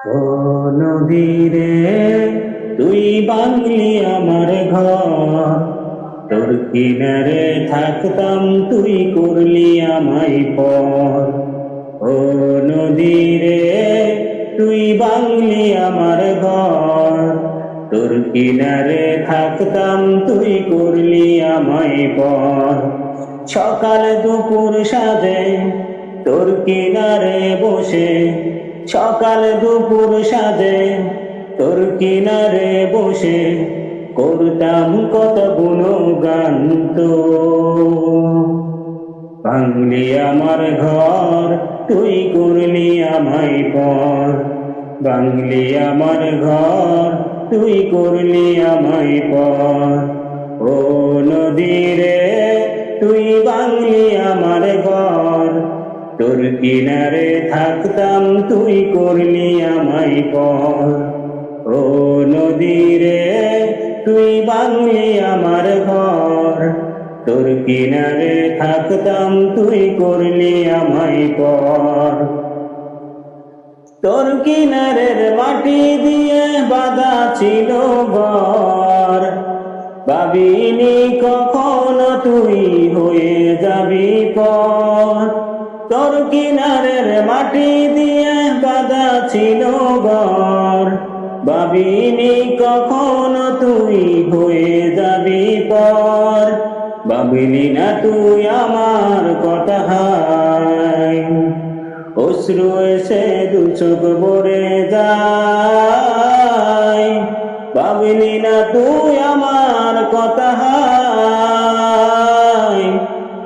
ও নদীরে তুই বাংলি আমার ঘর, তোর কিনারে থাকতাম তুই করলি আমায় পর। ও নদীরে তুই বাংলি আমার ঘর, তোর কিনারে থাকতাম তুই করলি আমায় পর। সকাল দুপুর সাজে তোর কিনারে বসে, সকাল দুপুর সাজে তোর কিনারে বসে করতাম কত গুণগান তো। ভাঙলি আমার ঘর তুই করলি আমায় পর, ভাঙলি আমার ঘর তুই করলি আমায় পর। ও নদীরে তুই ভাঙলি আমার ঘর, তোর কিনারে থাকতাম তুই করলি আমায় পর। ও নদীরে তুই ভাঙলি আমার ঘর, তোর কিনারে থাকতাম তুই করলি আমায় পর। তোর কিনারের মাটি দিয়ে বাঁধা ছিল ঘর, ভাবিনি কখনো তুই হয়ে যাবি পর। তোর কিনারের মাটি দিয়ে বাঁধা ছিল ঘর, ভাবিনি কখনো তুই হয়ে যাবি পর। ভাবিলি না তুই আমার কথা, অশ্রু এসে দু চোখ ভরে যায়। ভাবিলি না তুই আমার কথা,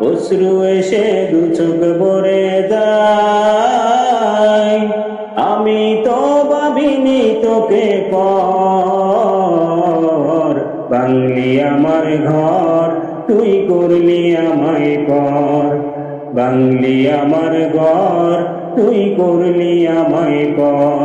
অশ্রু এসে দু চোখ ভরে যায়। আমি তো ভাবিনি তোকে পর, ভাঙলি আমার ঘর তুই করলি আমায় পর। ভাঙলি আমার ঘর তুই করলি আমায় পর।